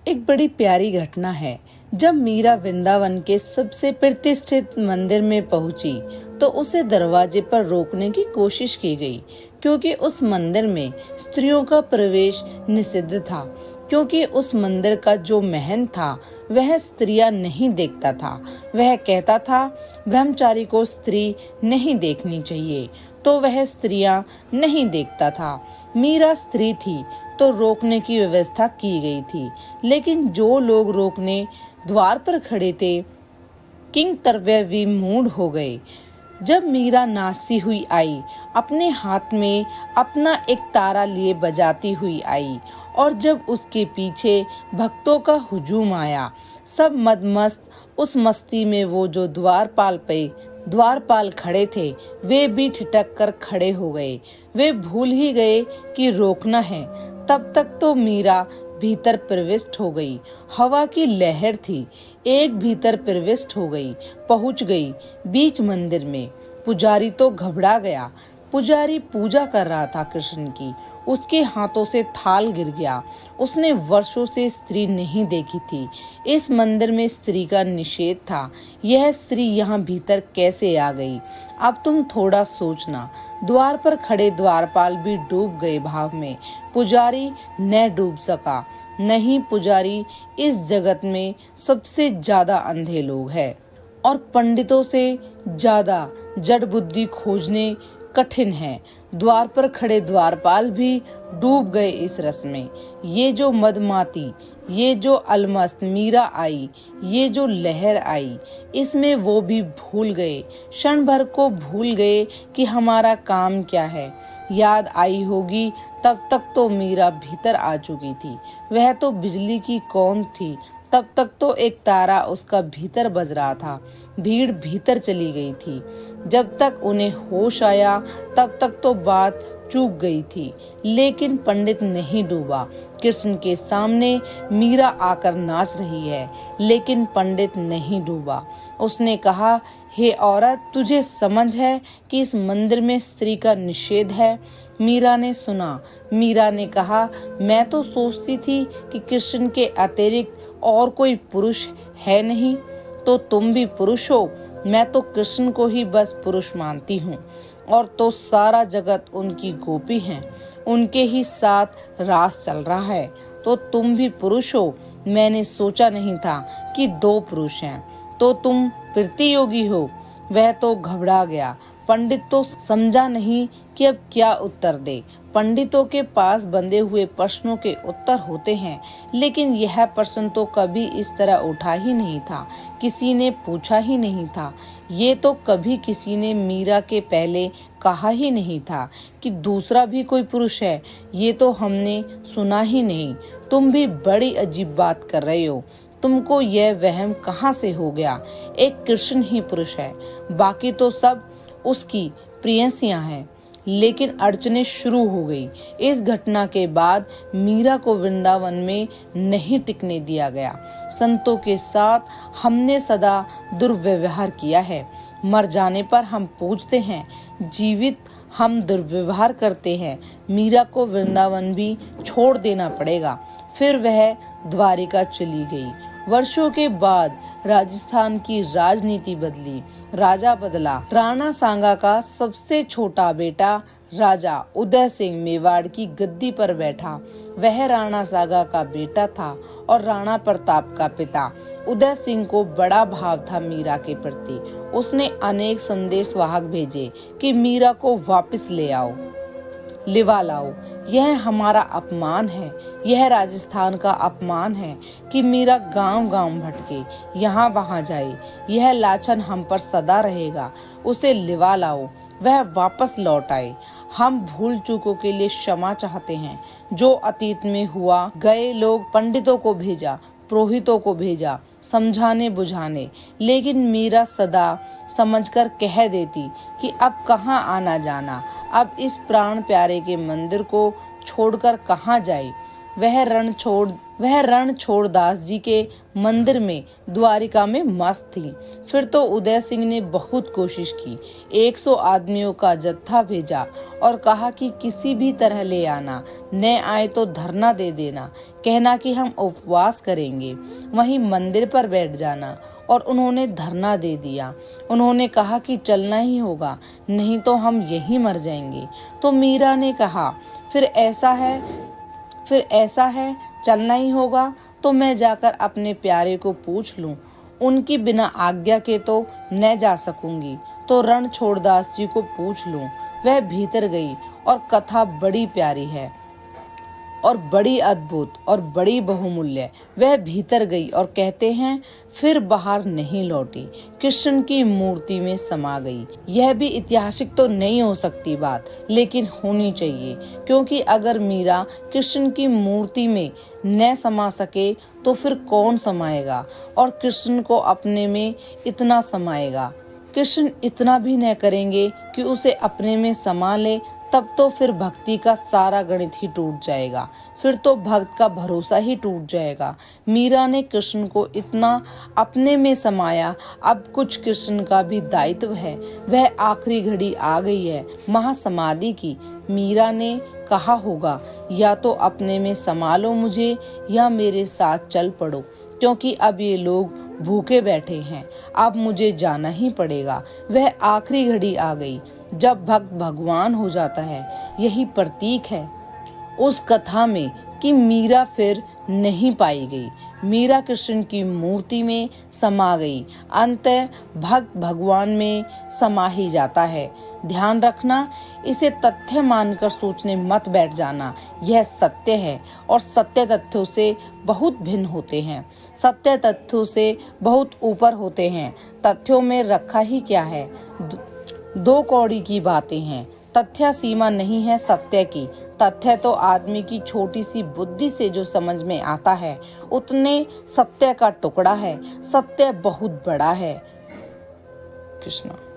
एक बड़ी प्यारी घटना है। जब मीरा वृंदावन के सबसे प्रतिष्ठित मंदिर में पहुंची तो उसे दरवाजे पर रोकने की कोशिश की गई, क्योंकि उस मंदिर में स्त्रियों का प्रवेश निषिद्ध था। क्योंकि उस मंदिर का जो महंत था वह स्त्रियां नहीं देखता था। वह कहता था ब्रह्मचारी को स्त्री नहीं देखनी चाहिए, तो वह स्त्रियां नहीं देखता था। मीरा स्त्री थी तो रोकने की व्यवस्था की गई थी, लेकिन जो लोग रोकने द्वार पर खड़े थे किंग तरव्य विमूढ़ हो गए। जब मीरा नाचती हुई आई, अपने हाथ में अपना एक तारा लिए बजाती हुई आई, और जब उसके पीछे भक्तों का हुजूम आया, सब मदमस्त उस मस्ती में वो जो द्वारपाल खड़े थे वे भी ठिठक कर खड़े हो गए। वे भूल ही गए कि रोकना है। तब तक तो मीरा भीतर प्रविष्ट हो गई। हवा की लहर थी, एक भीतर प्रविष्ट हो गई, पहुंच गई बीच मंदिर में। पुजारी तो घबरा गया। पुजारी पूजा कर रहा था कृष्ण की। उसके हाथों से थाल गिर गया। उसने वर्षों से स्त्री नहीं देखी थी। इस मंदिर में स्त्री का निषेध था। यह स्त्री यहाँ भीतर कैसे आ गई? अब तुम थोड़ा सोचना। द्वार पर खड़े द्वारपाल भी डूब गए भाव में। पुजारी न डूब सका। नहीं, पुजारी इस जगत में सबसे ज्यादा अंधे लोग हैं और पंडितों से ज्यादा जड़ बुद्धि खोजने कठिन है। द्वार पर खड़े द्वारपाल भी डूब गए इस रस में। ये जो मदमाती, ये जो अलमस्त मीरा आई, ये जो लहर आई, इसमें वो भी भूल गए, क्षण भर को भूल गए कि हमारा काम क्या है। याद आई होगी तब तक तो मीरा भीतर आ चुकी थी। वह तो बिजली की कौन थी। तब तक तो एक तारा उसका भीतर बज रहा था। भीड़ भीतर चली गई थी। जब तक उन्हें होश आया तब तक तो बात चूक गई थी, लेकिन पंडित नहीं डूबा। कृष्ण के सामने मीरा आकर नाच रही है, लेकिन पंडित नहीं डूबा। उसने कहा, हे औरत, तुझे समझ है कि इस मंदिर में स्त्री का निषेध है? मीरा ने सुना। मीरा ने कहा, मैं तो सोचती थी कि कृष्ण के अतिरिक्त और कोई पुरुष है नहीं। तो तुम भी पुरुष हो। मैं तो कृष्ण को ही बस पुरुष मानती हूँ, और तो सारा जगत उनकी गोपी हैं। उनके ही साथ रास चल रहा है। तो तुम भी पुरुष हो। मैंने सोचा नहीं था कि दो पुरुष हैं। तो तुम प्रतियोगी हो। वह तो घबरा गया। पंडित तो समझा नहीं कि अब क्या उत्तर दे। पंडितों के पास बंधे हुए प्रश्नों के उत्तर होते हैं, लेकिन यह प्रश्न तो कभी इस तरह उठा ही नहीं था। किसी ने पूछा ही नहीं था। ये तो कभी किसी ने मीरा के पहले कहा ही नहीं था कि दूसरा भी कोई पुरुष है। ये तो हमने सुना ही नहीं। तुम भी बड़ी अजीब बात कर रहे हो। तुमको यह वहम कहाँ से हो गया? एक कृष्ण ही पुरुष है, बाकी तो सब उसकी प्रेयसियां हैं। लेकिन अड़चने शुरू हो गई। इस घटना के बाद मीरा को वृंदावन में नहीं टिकने दिया गया। संतों के साथ हमने सदा दुर्व्यवहार किया है। मर जाने पर हम पूछते हैं, जीवित हम दुर्व्यवहार करते हैं। मीरा को वृंदावन भी छोड़ देना पड़ेगा। फिर वह द्वारिका चली गई। वर्षों के बाद राजस्थान की राजनीति बदली। राजा बदला। राणा सांगा का सबसे छोटा बेटा राजा उदय सिंह मेवाड़ की गद्दी पर बैठा। वह राणा सांगा का बेटा था और राणा प्रताप का पिता। उदय सिंह को बड़ा भाव था मीरा के प्रति। उसने अनेक संदेश वाहक भेजे कि मीरा को वापस ले आओ, लिवा लाओ। यह हमारा अपमान है। यह राजस्थान का अपमान है कि मीरा गांव-गांव भटके, यहाँ वहाँ जाए। यह लाछन हम पर सदा रहेगा। उसे लिवा लाओ, वह वापस लौट आए। हम भूल चूकों के लिए क्षमा चाहते हैं। जो अतीत में हुआ, गए लोग पंडितों को भेजा, पुरोहितों को भेजा समझाने बुझाने, लेकिन मीरा सदा समझकर कह देती कि अब कहाँ आना जाना। अब इस प्राण प्यारे के मंदिर को छोड़कर कहाँ जाए? वह रण छोड़ दास जी के मंदिर में द्वारिका में मस्त थी। फिर तो उदय सिंह ने बहुत कोशिश की, 100 आदमियों का जत्था भेजा और कहा कि किसी भी तरह ले आना, न आए तो धरना दे देना, कहना कि हम उपवास करेंगे, वहीं मंदिर पर बैठ जाना। और उन्होंने धरना दे दिया। उन्होंने कहा कि चलना ही होगा, नहीं तो हम यहीं मर जाएंगे। तो मीरा ने कहा, फिर ऐसा है चलना ही होगा तो मैं जाकर अपने प्यारे को पूछ लूं, उनकी बिना आज्ञा के तो न जा सकूंगी, तो रणछोड़दास जी को पूछ लूं। वह भीतर गई और कथा बड़ी प्यारी है और बड़ी अद्भुत और बड़ी बहुमूल्य। वह भीतर गई और कहते हैं फिर बाहर नहीं लौटी, कृष्ण की मूर्ति में समा गई। यह भी ऐतिहासिक तो नहीं हो सकती बात, लेकिन होनी चाहिए, क्योंकि अगर मीरा कृष्ण की मूर्ति में न समा सके तो फिर कौन समाएगा, और कृष्ण को अपने में इतना समाएगा। कृष्ण इतना भी न करेंगे कि उसे अपने में समा ले, तब तो फिर भक्ति का सारा गणित ही टूट जाएगा, फिर तो भक्त का भरोसा ही टूट जाएगा। मीरा ने कृष्ण को इतना अपने में समाया, अब कुछ कृष्ण का भी दायित्व है। वह आखिरी घड़ी आ गई है महासमाधि की। मीरा ने कहा होगा, या तो अपने में समा लो मुझे, या मेरे साथ चल पड़ो, क्योंकि अब ये लोग भूखे बैठे हैं, अब मुझे जाना ही पड़ेगा। वह आखिरी घड़ी आ गई जब भक्त भगवान हो जाता है। यही प्रतीक है उस कथा में कि मीरा फिर नहीं पाई गई। मीरा कृष्ण की मूर्ति में समा गई। अंततः भक्त भगवान में समा ही जाता है। ध्यान रखना, इसे तथ्य मानकर सोचने मत बैठ जाना। यह सत्य है और सत्य तथ्यों से बहुत भिन्न होते हैं, सत्य तथ्यों से बहुत ऊपर होते हैं। तथ्यों में रखा ही क्या है, दो कौड़ी की बातें हैं। तथ्य सीमा नहीं है सत्य की। तथ्य तो आदमी की छोटी सी बुद्धि से जो समझ में आता है उतने सत्य का टुकड़ा है। सत्य बहुत बड़ा है। कृष्णा।